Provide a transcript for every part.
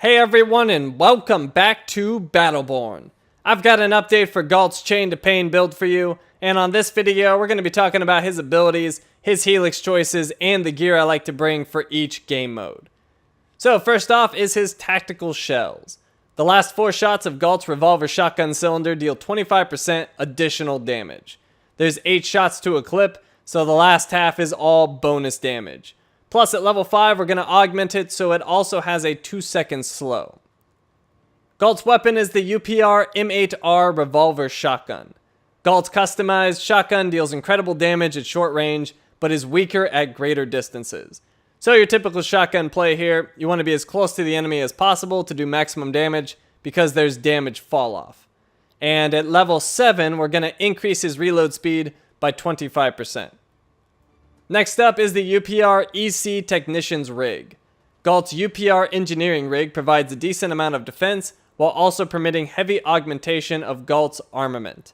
Hey everyone, and welcome back to Battleborn. I've got an update for Ghalt's Chain to Pain build for you, and on this video we're going to be talking about his abilities, his Helix choices, and the gear I like to bring for each game mode. So first off is his tactical shells. The last 4 shots of Ghalt's revolver shotgun cylinder deal 25% additional damage. There's 8 shots to a clip, so the last half is all bonus damage. Plus at level 5 we're going to augment it so it also has a 2-second slow. Ghalt's weapon is the UPR M8R revolver shotgun. Ghalt's customized shotgun deals incredible damage at short range, but is weaker at greater distances. So your typical shotgun play here, you want to be as close to the enemy as possible to do maximum damage because there's damage fall off. And at level 7 we're going to increase his reload speed by 25%. Next up is the UPR EC Technician's Rig. Ghalt's UPR Engineering Rig provides a decent amount of defense while also permitting heavy augmentation of Ghalt's armament.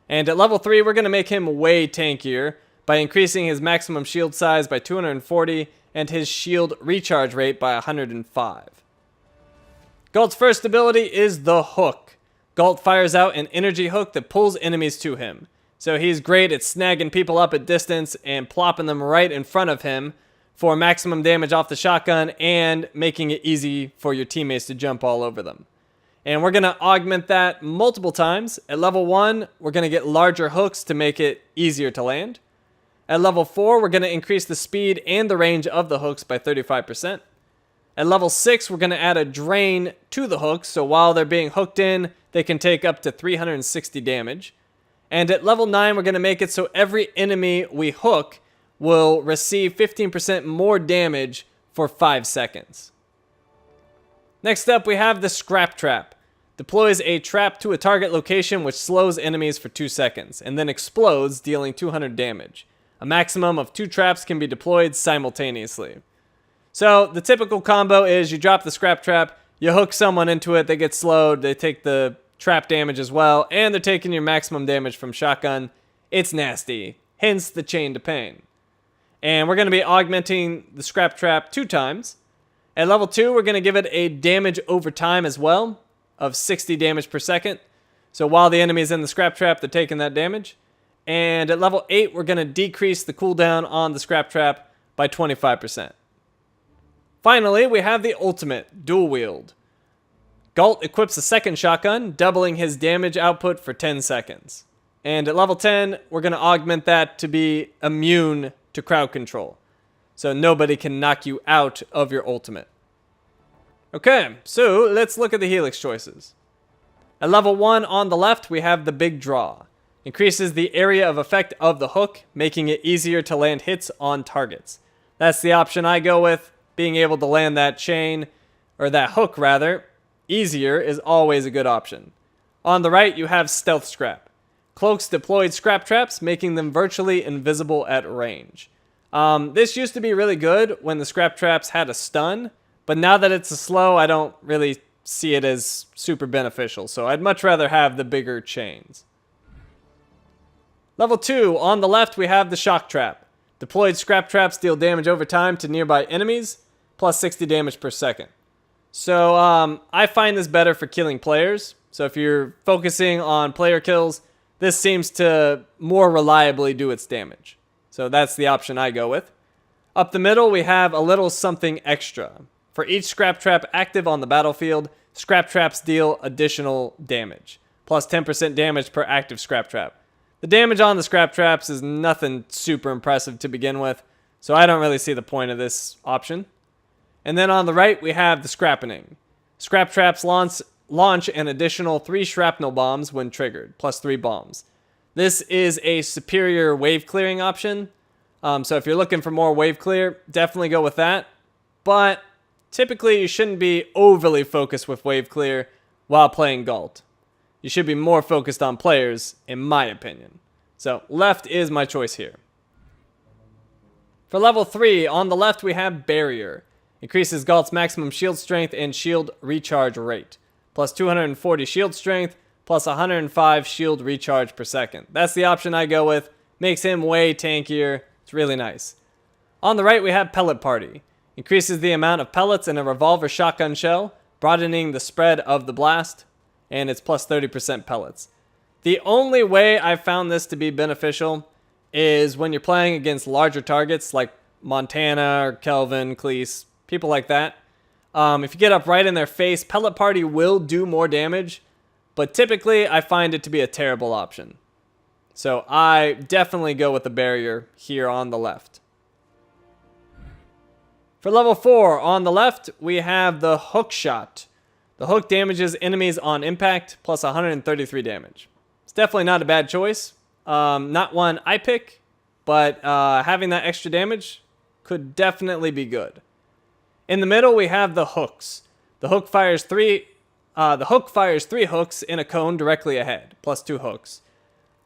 And at level 3 we're going to make him way tankier by increasing his maximum shield size by 240 and his shield recharge rate by 105. Ghalt's first ability is the Hook. Ghalt fires out an energy hook that pulls enemies to him. So he's great at snagging people up at distance and plopping them right in front of him for maximum damage off the shotgun and making it easy for your teammates to jump all over them. And we're going to augment that multiple times. At level 1, we're going to get larger hooks to make it easier to land. At level 4, we're going to increase the speed and the range of the hooks by 35%. At level 6, we're going to add a drain to the hooks, so while they're being hooked in, they can take up to 360 damage. And at level 9, we're going to make it so every enemy we hook will receive 15% more damage for 5 seconds. Next up, we have the Scrap Trap. Deploys a trap to a target location which slows enemies for 2 seconds, and then explodes, dealing 200 damage. A maximum of 2 traps can be deployed simultaneously. So, the typical combo is you drop the Scrap Trap, you hook someone into it, they get slowed, they take the trap damage as well, and they're taking your maximum damage from shotgun. It's nasty, hence the Chain to Pain. And we're going to be augmenting the Scrap Trap 2 times. At level 2, we're going to give it a damage over time as well, of 60 damage per second. So while the enemy is in the Scrap Trap, they're taking that damage. And at level 8, we're going to decrease the cooldown on the Scrap Trap by 25%. Finally, we have the ultimate, Dual Wield. Ghalt equips a second shotgun, doubling his damage output for 10 seconds. And at level 10, we're going to augment that to be immune to crowd control. So nobody can knock you out of your ultimate. Okay, so let's look at the Helix choices. At level 1 on the left, we have the Big Draw. Increases the area of effect of the hook, making it easier to land hits on targets. That's the option I go with. Being able to land that chain, or that hook rather, easier is always a good option. On the right, you have Stealth Scrap. Cloaks deployed Scrap Traps, making them virtually invisible at range. This used to be really good when the Scrap Traps had a stun, but now that it's a slow, I don't really see it as super beneficial, so I'd much rather have the bigger chains. Level 2, on the left, we have the Shocktrap. Deployed Scrap Traps deal damage over time to nearby enemies, plus 60 damage per second. So, I find this better for killing players. So if you're focusing on player kills, this seems to more reliably do its damage. So that's the option I go with. Up the middle, we have a little something extra. For each Scrap Trap active on the battlefield, Scrap Traps deal additional damage, plus 10% damage per active Scrap Trap. The damage on the Scrap Traps is nothing super impressive to begin with, so I don't really see the point of this option. And then on the right, we have the Scrappening. Scrap Traps launch an additional 3 shrapnel bombs when triggered, plus 3 bombs. This is a superior wave clearing option, so if you're looking for more wave clear, definitely go with that. But typically, you shouldn't be overly focused with wave clear while playing Ghalt. You should be more focused on players, in my opinion. So left is my choice here. For level 3, on the left we have Barrier. Increases Ghalt's maximum shield strength and shield recharge rate. Plus 240 shield strength, plus 105 shield recharge per second. That's the option I go with. Makes him way tankier. It's really nice. On the right we have Pellet Party. Increases the amount of pellets in a revolver shotgun shell, broadening the spread of the blast, and it's plus 30% pellets. The only way I've found this to be beneficial is when you're playing against larger targets like Montana or Kelvin, Cleese, people like that. If you get up right in their face, Pellet Party will do more damage, but typically I find it to be a terrible option. So I definitely go with the barrier here on the left. For level 4, on the left, we have the Hook Shot. The hook damages enemies on impact, plus 133 damage. It's definitely not a bad choice. Not one I pick, but having that extra damage could definitely be good. In the middle, we have the hooks. The hook fires three hooks in a cone directly ahead, plus 2 hooks.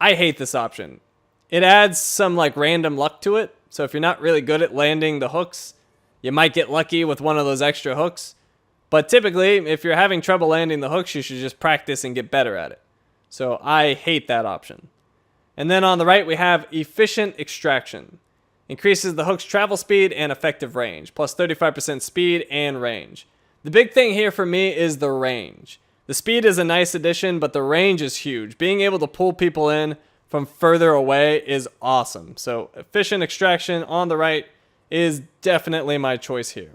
I hate this option. It adds some like random luck to it. So if you're not really good at landing the hooks, you might get lucky with one of those extra hooks. But typically, if you're having trouble landing the hooks, you should just practice and get better at it. So I hate that option. And then on the right, we have Efficient Extraction. Increases the hook's travel speed and effective range, plus 35% speed and range. The big thing here for me is the range. The speed is a nice addition, but the range is huge. Being able to pull people in from further away is awesome. So Efficient Extraction on the right is definitely my choice here.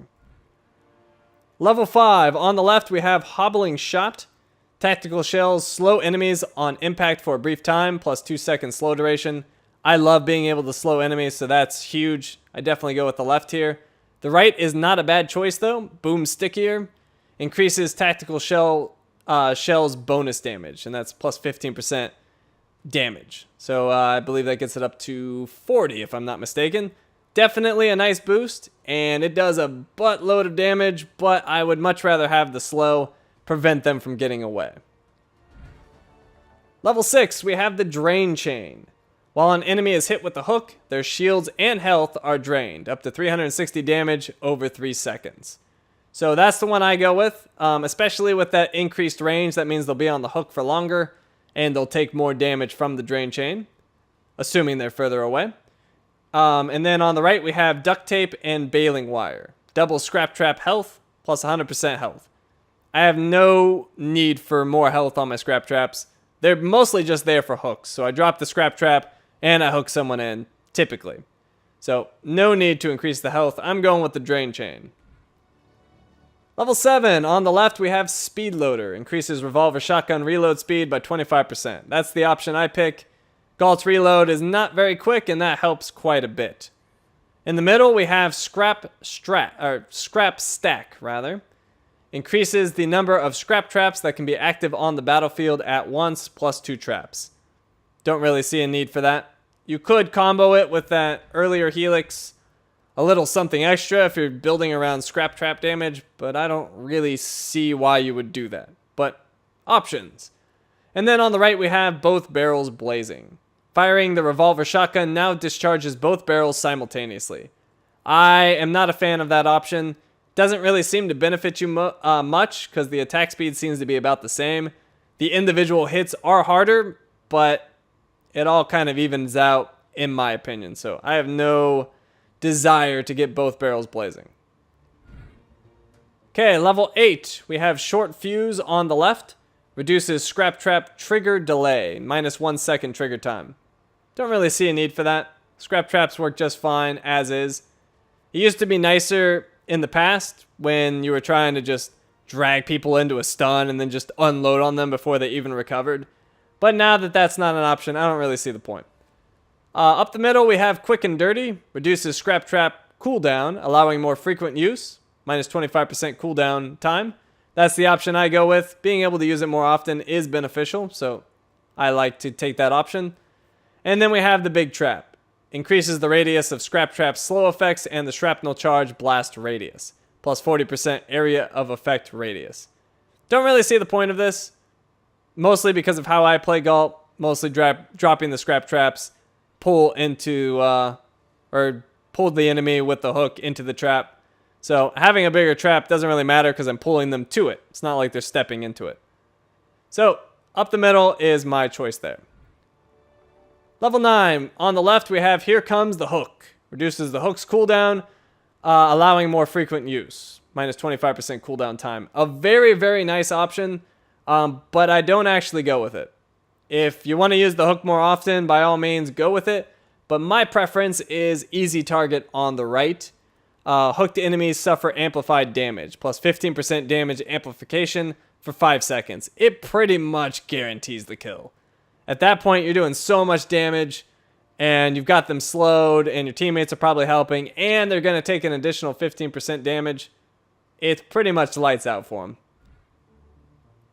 Level 5, on the left we have Hobbling Shot. Tactical shells slow enemies on impact for a brief time, plus 2 seconds slow duration. I love being able to slow enemies, so that's huge. I definitely go with the left here. The right is not a bad choice though. Boom Stickier. Increases tactical shells bonus damage, and that's plus 15% damage. So I believe that gets it up to 40 if I'm not mistaken. Definitely a nice boost, and it does a buttload of damage, but I would much rather have the slow, prevent them from getting away. Level 6, we have the Drain Chain. While an enemy is hit with the hook, their shields and health are drained, up to 360 damage over 3 seconds. So that's the one I go with, especially with that increased range. That means they'll be on the hook for longer, and they'll take more damage from the Drain Chain, assuming they're further away. And then on the right, we have Duct Tape and Baling Wire. Double Scrap Trap health, plus 100% health. I have no need for more health on my Scrap Traps. They're mostly just there for hooks. So I drop the Scrap Trap, and I hook someone in, typically. So no need to increase the health. I'm going with the Drain Chain. Level 7, on the left, we have Speedloader. Increases revolver shotgun reload speed by 25%. That's the option I pick. Ghalt's reload is not very quick, and that helps quite a bit. In the middle, we have Scrap Stack. Increases the number of Scrap Traps that can be active on the battlefield at once, plus 2 traps. Don't really see a need for that. You could combo it with that earlier Helix, a little something extra if you're building around Scrap Trap damage, but I don't really see why you would do that. But options. And then on the right, we have both barrels blazing. Firing the revolver shotgun now discharges both barrels simultaneously. I am not a fan of that option. Doesn't really seem to benefit you much because the attack speed seems to be about the same. The individual hits are harder, but it all kind of evens out in my opinion. So I have no desire to get both barrels blazing. Okay, level 8. We have Short Fuse on the left. Reduces Scrap Trap trigger delay, minus 1 second trigger time. Don't really see a need for that. Scrap Traps work just fine as is. It used to be nicer in the past when you were trying to just drag people into a stun and then just unload on them before they even recovered. But now that that's not an option, I don't really see the point. Up the middle, we have Quick and Dirty. Reduces Scrap Trap cooldown, allowing more frequent use. Minus 25% cooldown time. That's the option I go with. Being able to use it more often is beneficial, so I like to take that option. And then we have the Big Trap. Increases the radius of Scrap Trap's slow effects and the Shrapnel Charge blast radius. Plus 40% area of effect radius. Don't really see the point of this. Mostly because of how I play Ghalt. Mostly dropping the Scrap Traps. Pull into, or pull the enemy with the hook into the trap. So having a bigger trap doesn't really matter because I'm pulling them to it. It's not like they're stepping into it. So up the middle is my choice there. Level 9. On the left, we have Here Comes the Hook. Reduces the hook's cooldown, allowing more frequent use. minus 25% cooldown time. A very, very nice option, but I don't actually go with it. If you want to use the hook more often, by all means, go with it. But my preference is easy target on the right. Hooked enemies suffer amplified damage, plus 15% damage amplification for 5 seconds. It pretty much guarantees the kill. At that point, you're doing so much damage, and you've got them slowed, and your teammates are probably helping, and they're going to take an additional 15% damage. It's pretty much lights out for them.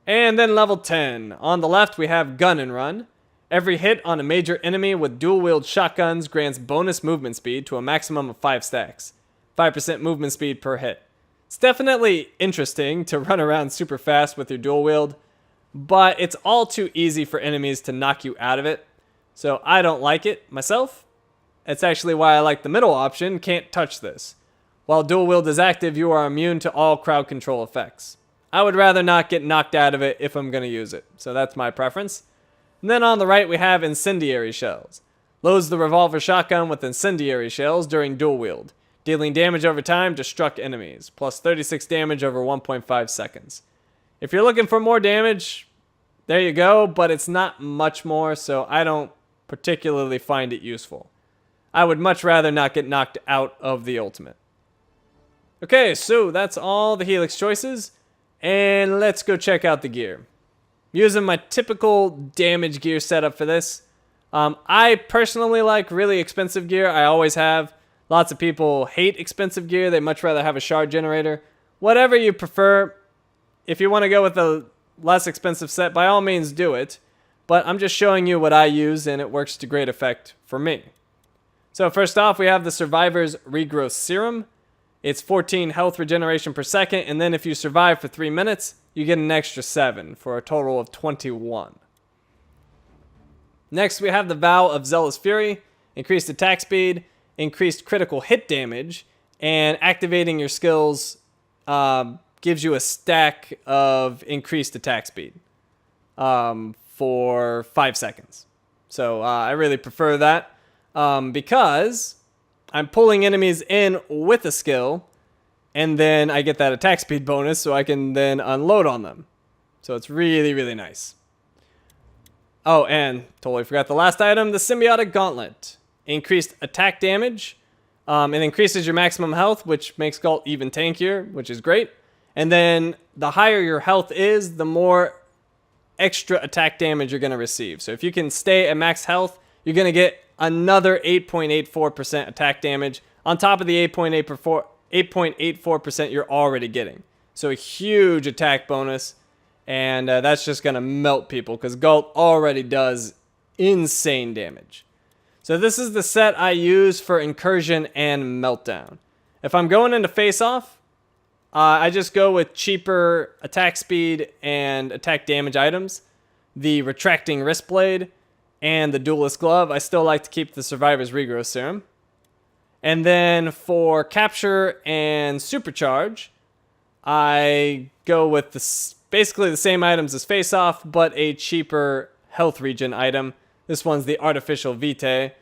And then level 10. On the left, we have Gun and Run. Every hit on a major enemy with dual-wield shotguns grants bonus movement speed to a maximum of 5 stacks. 5% movement speed per hit. It's definitely interesting to run around super fast with your dual-wield, but it's all too easy for enemies to knock you out of it, so I don't like it myself. That's actually why I like the middle option, Can't Touch This. While dual-wield is active, you are immune to all crowd control effects. I would rather not get knocked out of it if I'm going to use it, so that's my preference. And then on the right, we have Incendiary Shells. Loads the revolver shotgun with incendiary shells during dual wield, dealing damage over time to struck enemies, plus 36 damage over 1.5 seconds. If you're looking for more damage, there you go, but it's not much more, so I don't particularly find it useful. I would much rather not get knocked out of the ultimate. Okay, so that's all the Helix choices, and let's go check out the gear. Using my typical damage gear setup for this. I personally like really expensive gear. I always have. Lots of people hate expensive gear. They much rather have a shard generator. Whatever you prefer. If you want to go with a less expensive set, by all means do it. But I'm just showing you what I use, and it works to great effect for me. So first off, we have the Survivor's Regrowth Serum. It's 14 health regeneration per second, and then if you survive for 3 minutes, you get an extra 7 for a total of 21. Next, we have the Vow of Zealous Fury. Increased attack speed, increased critical hit damage, and activating your skills gives you a stack of increased attack speed for 5 seconds. So I really prefer that because I'm pulling enemies in with a skill, and then I get that attack speed bonus so I can then unload on them. So it's really, really nice. Oh, and totally forgot the last item, the Symbiotic Gauntlet. Increased attack damage. It increases your maximum health, which makes Ghalt even tankier, which is great. And then the higher your health is, the more extra attack damage you're going to receive. So if you can stay at max health, you're going to get another 8.84% attack damage on top of the 8.84% you're already getting. So a huge attack bonus, and that's just going to melt people because Ghalt already does insane damage. So this is the set I use for Incursion and Meltdown. If I'm going into face-off, I just go with cheaper attack speed and attack damage items. The Retracting Wrist Blade and the Duelist Glove. I still like to keep the Survivor's Regrowth Serum. And then for Capture and Supercharge, I go with basically the same items as face-off, but a cheaper health regen item. This one's the Artificial Vitae,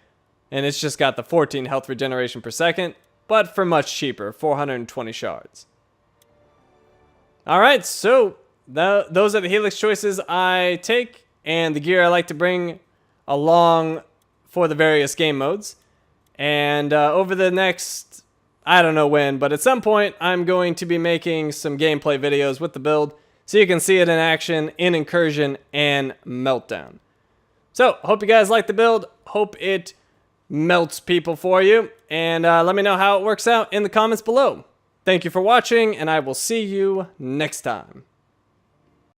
and it's just got the 14 health regeneration per second, but for much cheaper, 420 shards. Alright, so those are the Helix choices I take, and the gear I like to bring along for the various game modes. And over the next, I don't know when, but at some point, I'm going to be making some gameplay videos with the build, so you can see it in action in Incursion and Meltdown. So, hope you guys like the build. Hope it melts people for you. And let me know how it works out in the comments below. Thank you for watching, and I will see you next time.